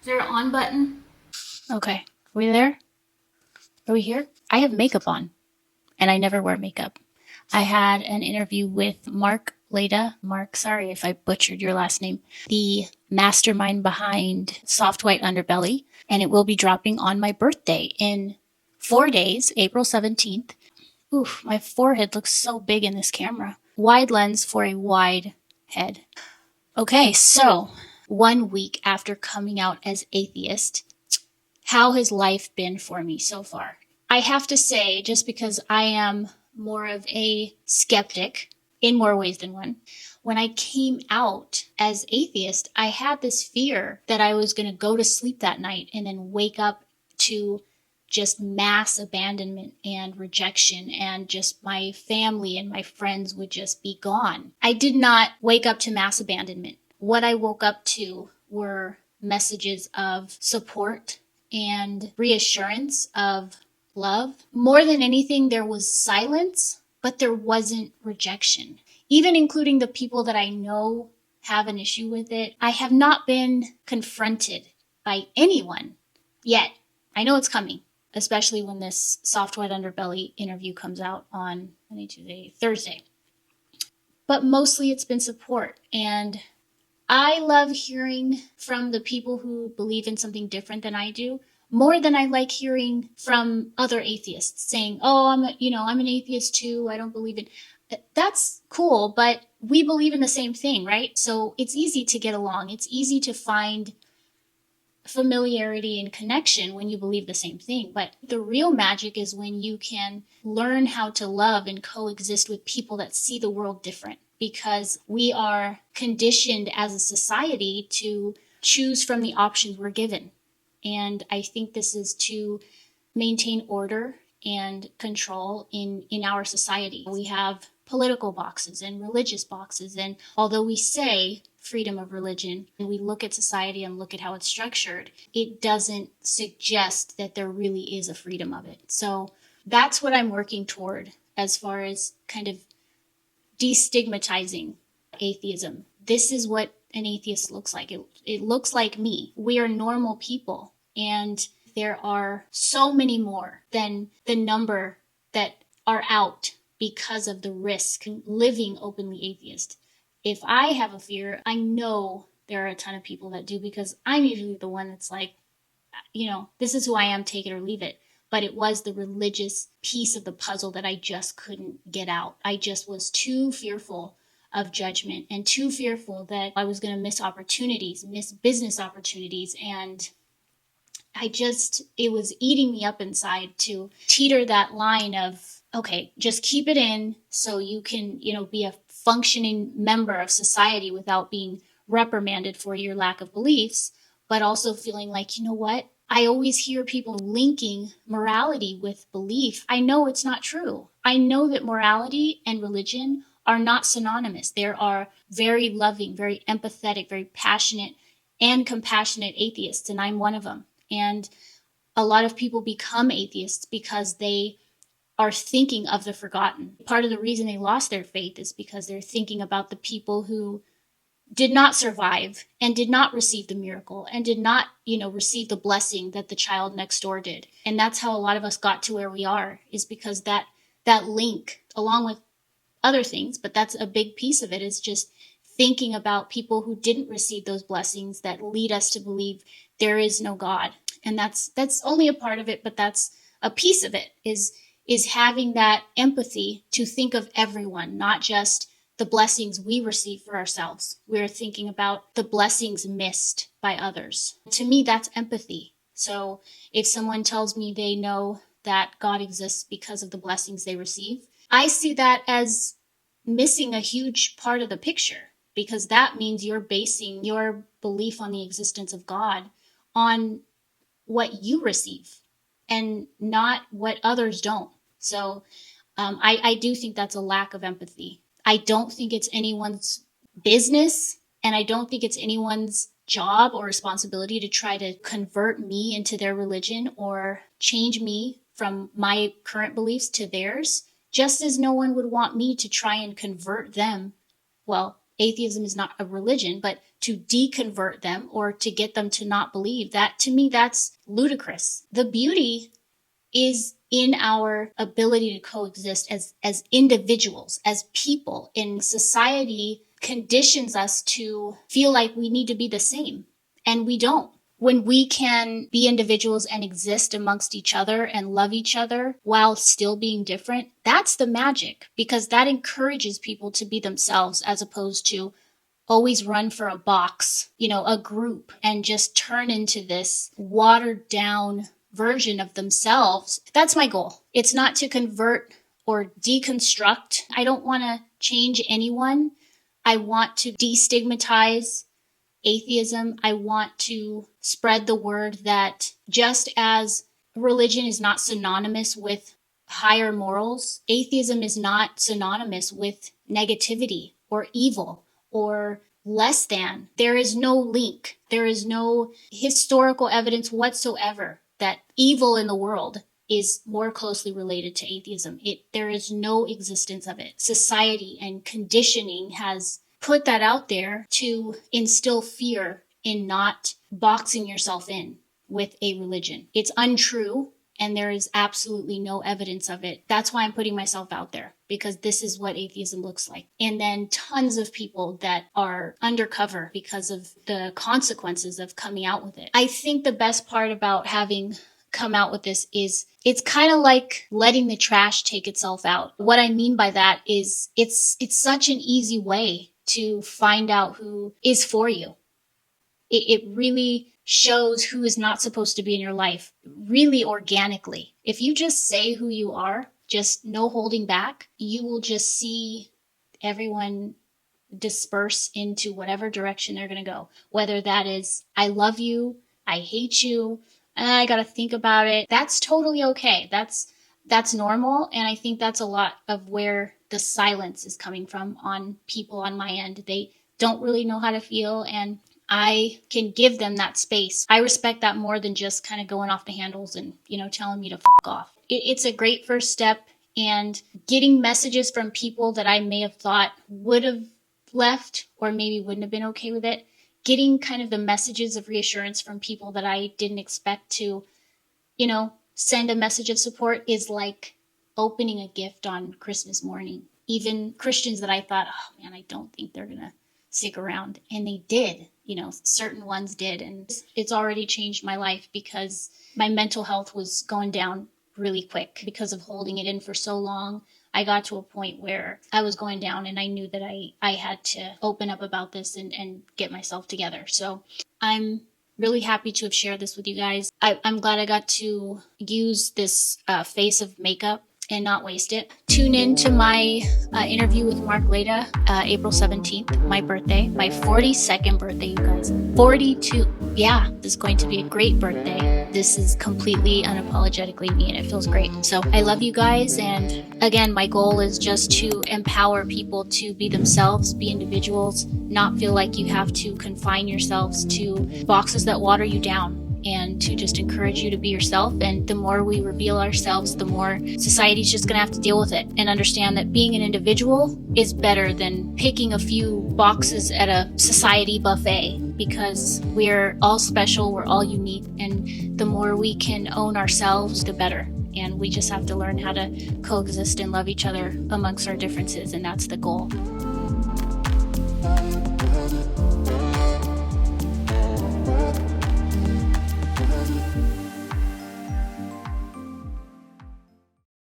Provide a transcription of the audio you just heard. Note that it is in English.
Is there an on button? Okay. Are we there? Are we here? I have makeup on, and I never wear makeup. I had an interview with Mark Leda. Mark, sorry if I butchered your last name. The mastermind behind Soft White Underbelly, and it will be dropping on my birthday in 4 days, April 17th. Oof, my forehead looks so big in this camera. Wide lens for a wide head. Okay, so 1 week after coming out as atheist, how has life been for me so far? I have to say, just because I am more of a skeptic in more ways than one, when I came out as atheist, I had this fear that I was going to go to sleep that night and then wake up to just mass abandonment and rejection, and just my family and my friends would just be gone. I did not wake up to mass abandonment. What I woke up to were messages of support and reassurance of love. More than anything, there was silence, but there wasn't rejection. Even including the people that I know have an issue with it, I have not been confronted by anyone yet. I know it's coming, especially when this Soft White Underbelly interview comes out on Thursday. But mostly it's been support. And I love hearing from the people who believe in something different than I do, more than I like hearing from other atheists saying, "Oh, I'm an atheist too. I don't believe in." That's cool, but we believe in the same thing, right? So it's easy to get along. It's easy to find familiarity and connection when you believe the same thing. But the real magic is when you can learn how to love and coexist with people that see the world different, because we are conditioned as a society to choose from the options we're given. And I think this is to maintain order and control in our society. We have political boxes and religious boxes. And although we say freedom of religion, and we look at society and look at how it's structured, it doesn't suggest that there really is a freedom of it. So that's what I'm working toward as far as kind of destigmatizing atheism. This is what an atheist looks like. It looks like me. We are normal people, and there are so many more than the number that are out because of the risk living openly atheist. If I have a fear, I know there are a ton of people that do, because I'm usually the one that's like, this is who I am, take it or leave it. But it was the religious piece of the puzzle that I just couldn't get out. I just was too fearful of judgment and too fearful that I was going to miss opportunities, miss business opportunities. And it was eating me up inside to teeter that line of, okay, just keep it in so you can, be a functioning member of society without being reprimanded for your lack of beliefs, but also feeling like, you know what? I always hear people linking morality with belief. I know it's not true. I know that morality and religion are not synonymous. There are very loving, very empathetic, very passionate and compassionate atheists, and I'm one of them. And a lot of people become atheists because they are thinking of the forgotten. Part of the reason they lost their faith is because they're thinking about the people who did not survive and did not receive the miracle and did not, receive the blessing that the child next door did. And that's how a lot of us got to where we are, is because that link, along with other things, but that's a big piece of it, is just thinking about people who didn't receive those blessings that lead us to believe there is no God. And that's only a part of it, but that's a piece of it, is having that empathy to think of everyone, not just the blessings we receive for ourselves. We're thinking about the blessings missed by others. To me, that's empathy. So if someone tells me they know that God exists because of the blessings they receive, I see that as missing a huge part of the picture, because that means you're basing your belief on the existence of God on what you receive and not what others don't. So I do think that's a lack of empathy. I don't think it's anyone's business, and I don't think it's anyone's job or responsibility to try to convert me into their religion or change me from my current beliefs to theirs, just as no one would want me to try and convert them. Well, atheism is not a religion, but to deconvert them or to get them to not believe. That, to me, that's ludicrous. The beauty is in our ability to coexist as individuals, as people. In society conditions us to feel like we need to be the same, and we don't. When we can be individuals and exist amongst each other and love each other while still being different, that's the magic, because that encourages people to be themselves as opposed to always run for a box, a group, and just turn into this watered down version of themselves. That's my goal. It's not to convert or deconstruct. I don't want to change anyone. I want to destigmatize atheism. I want to spread the word that just as religion is not synonymous with higher morals, atheism is not synonymous with negativity or evil or less than. There is no link. There is no historical evidence whatsoever that evil in the world is more closely related to atheism. There is no existence of it. Society and conditioning has put that out there to instill fear in not boxing yourself in with a religion. It's untrue, and there is absolutely no evidence of it. That's why I'm putting myself out there, because this is what atheism looks like. And then tons of people that are undercover because of the consequences of coming out with it. I think the best part about having come out with this is it's kind of like letting the trash take itself out. What I mean by that is it's such an easy way to find out who is for you. It really shows who is not supposed to be in your life, really organically. If you just say who you are, just no holding back, you will just see everyone disperse into whatever direction they're going to go. Whether that is, I love you, I hate you, I got to think about it. That's totally okay. That's normal. And I think that's a lot of where the silence is coming from on people on my end. They don't really know how to feel, and I can give them that space. I respect that more than just kind of going off the handles and, telling me to fuck off. It's a great first step, and getting messages from people that I may have thought would have left or maybe wouldn't have been okay with it. Getting kind of the messages of reassurance from people that I didn't expect to, send a message of support is like opening a gift on Christmas morning. Even Christians that I thought, oh man, I don't think they're going to stick around. And they did, certain ones did. And it's already changed my life because my mental health was going down really quick because of holding it in for so long. I got to a point where I was going down, and I knew that I had to open up about this and get myself together. So I'm really happy to have shared this with you guys. I'm glad I got to use this face of makeup and not waste it. Tune in to my interview with Mark Leda, April 17th, my birthday, my 42nd birthday, you guys. 42. Yeah, this is going to be a great birthday. This is completely unapologetically me, and it feels great. So I love you guys. And again, my goal is just to empower people to be themselves, be individuals, not feel like you have to confine yourselves to boxes that water you down, and to just encourage you to be yourself. And the more we reveal ourselves, the more society's just gonna have to deal with it and understand that being an individual is better than picking a few boxes at a society buffet, because we're all special, we're all unique, and the more we can own ourselves, the better. And we just have to learn how to coexist and love each other amongst our differences, and that's the goal.